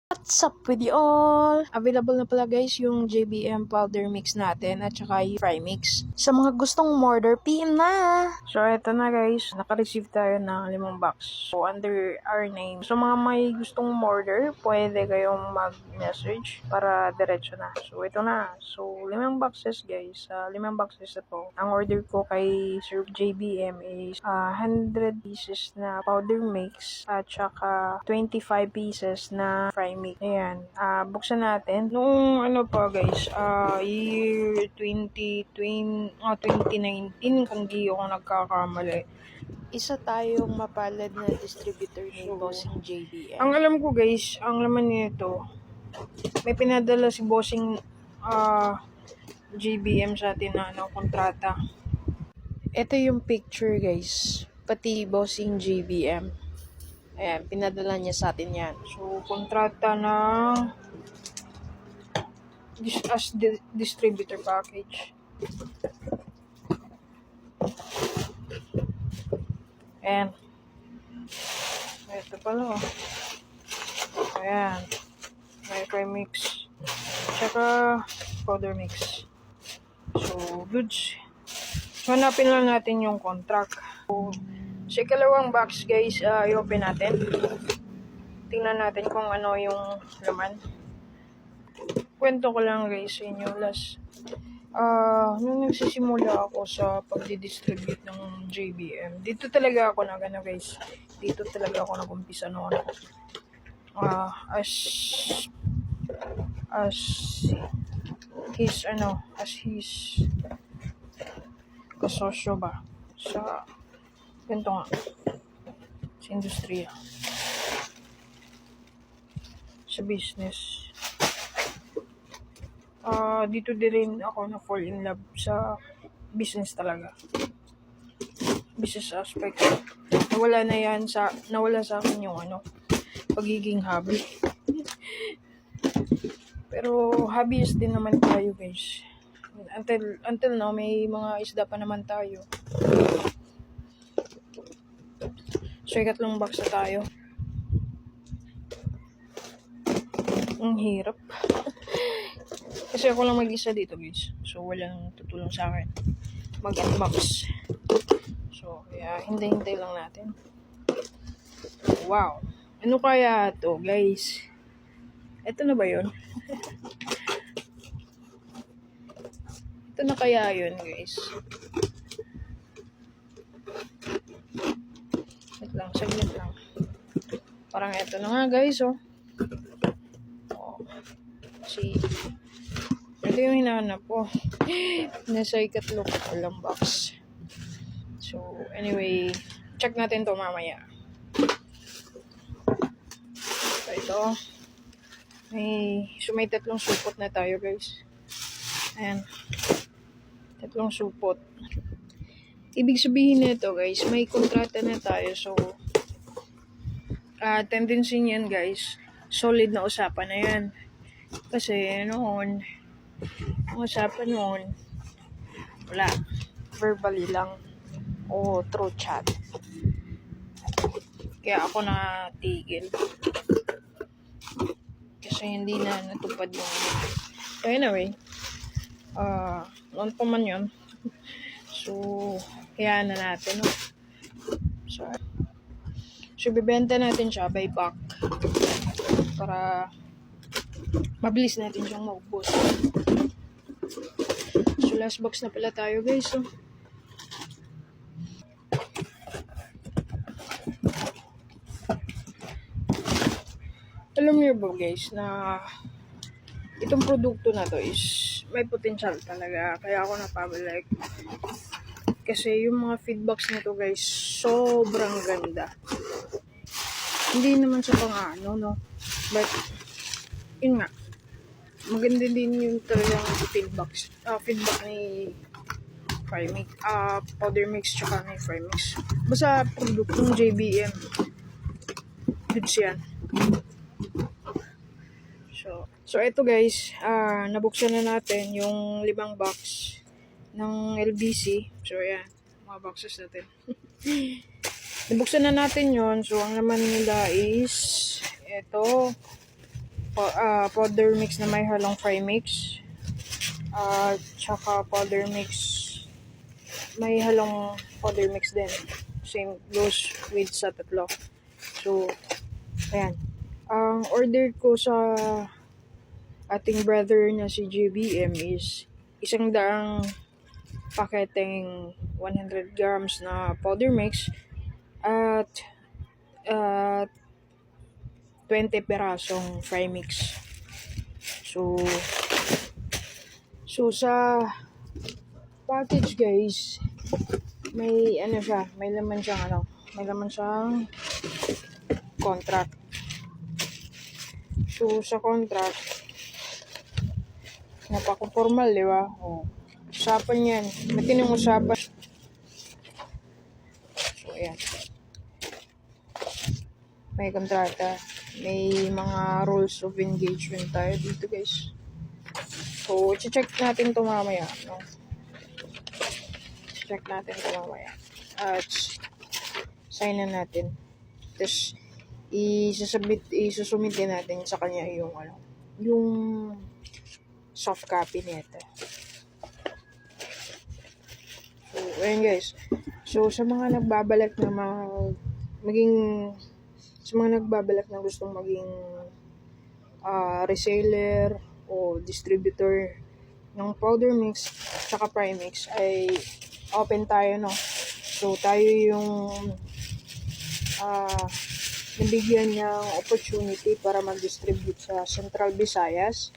What's up with you all? Available na pala guys yung JBM powder mix natin at saka yung fry mix. Sa mga gustong order, PM na! So eto na guys, naka-receive tayo ng 5 box. So under our name. So mga may gustong order, pwede kayong mag-message para diretso na. So ito na. So 5 boxes guys. 5 boxes ito. Ang order ko kay Sir JBM is 100 pieces na powder mix at saka 25 pieces na fry mix. Ayan. Buksan natin. Noong guys, year 2019 kung di ako nagkakamali. Isa tayong mapalad na distributor ni Bossing JBM. Ang alam ko guys, ang laman nito, may pinadala si Bossing JBM sa atin na kontrata. Ito yung picture guys, pati Bossing JBM. Ayan, pinadala niya sa atin yan. So, kontrata ng distributor package. Ayan. Ito pala. Ayan. May fry mix. Tsaka powder mix. So, goods. So, hanapin lang natin yung contract. So, sa ikalawang box guys, i-open natin. Tingnan natin kung ano yung laman. Kwento ko lang guys sa inyo nung nagsisimula ako sa pagdi-distribute ng JBM, dito talaga ako guys. Dito talaga ako nag-umpisa noon. As his kasosyo ba sa ganito nga sa industriya, sa business. Dito din ako na fall in love sa business talaga, business aspect. Nawala sa akin yung pagiging hobby. Pero hobbies din naman tayo guys. Until now, may mga isda pa naman tayo. So, ikatlong box na tayo. Ang hirap. Kasi ako lang mag-isa dito guys. So, walang tutulong sa akin mag-unbox. So, kaya hintay-hintay lang natin. Wow. Ano kaya to guys? Ito na ba yun? Ito na kaya yun guys? Saglit lang. Parang ito na nga guys, ito yung hinahanap ko. Nasa ikatlong box. So, anyway, check natin to mamaya. So, ito. May tatlong supot na tayo guys. Ayan. Tatlong supot. Ibig sabihin nito guys, may kontrata na tayo. So, tendency niyan guys, solid na usapan na yan. Kasi noon, ang usapan noon, wala. Verbally lang o through chat. Kaya ako natigil. Kasi hindi na natupad yung so anyway, noon pa man yun. So, kaya na natin. So, bibenta natin siya by pack para mabilis natin siyang maubos. So, last box na pala tayo guys. Alam niyo ba guys na itong produkto na to is may potential talaga. Kaya ako napabalik. Kasi yung mga feedbacks nito guys, sobrang ganda. Hindi naman siya but yun nga, maganda din yung talagang feedback ni fry mix, powder mix tsaka ni fry mix. Basta produktong JBM, goods yan. So ito guys, nabuksan na natin yung 5 box ng LBC. So yan, mga boxes natin. Nabuksan na natin yon. So ang laman nila is ito, powder mix na may halong fry mix. Tsaka powder mix, may halong powder mix din. Same goes with sa tatlo. So, ayan. Ang order ko sa ating brother na si JBM is 100 paketeng 100 grams na powder mix at 20 perasong fry mix. So sa package guys, may laman siyang contract. So sa contract, napaka-formal, di ba? Usapan yan. Matinong usapan. So ayan. May kontrata. May mga rules of engagement tayo dito guys. So, check natin ito mamaya. No? Check natin ito mamaya. At sign na natin. Tapos, isusumit din natin sa kanya yung soft copy nito. So, ayun guys. So, sa mga nagbabalak na gustong maging reseller o distributor ng powder mix tsaka fry mix, ay open tayo, no? So tayo yung nabigyan ng opportunity para mag-distribute sa Central Visayas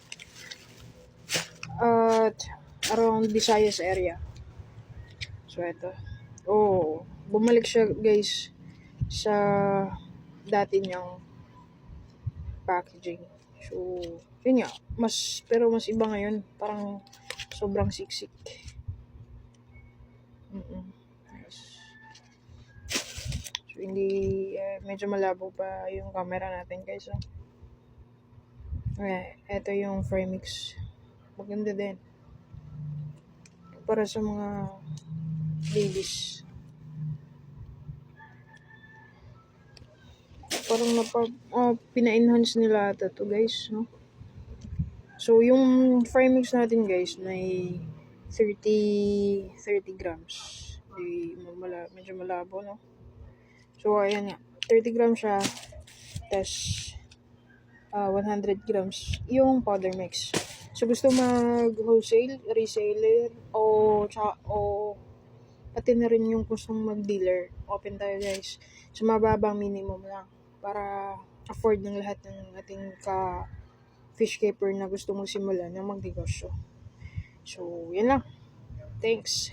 at around Visayas area. So eto, bumalik siya guys sa dati niyang packaging. So, yun nga, mas iba ngayon, parang sobrang siksik. Nice. So, medyo malabo pa yung camera natin guys. Okay, eto yung fry mix. Maganda din. Para sa mga ladies. Parang pina-enhance nila ata to guys, no? So, yung fry mix natin guys, may 30 grams. Medyo malabo, no? So, ayan nga. 30 grams siya. Tapos, 100 grams yung powder mix. So, gusto mag-wholesale, reseller, o pati na rin yung gustong mag-dealer. Open tayo guys. So, mababang minimum lang para afford ng lahat ng ating fish keeper na gusto mong simulan ng magnegosyo. So, yan lang. Thanks.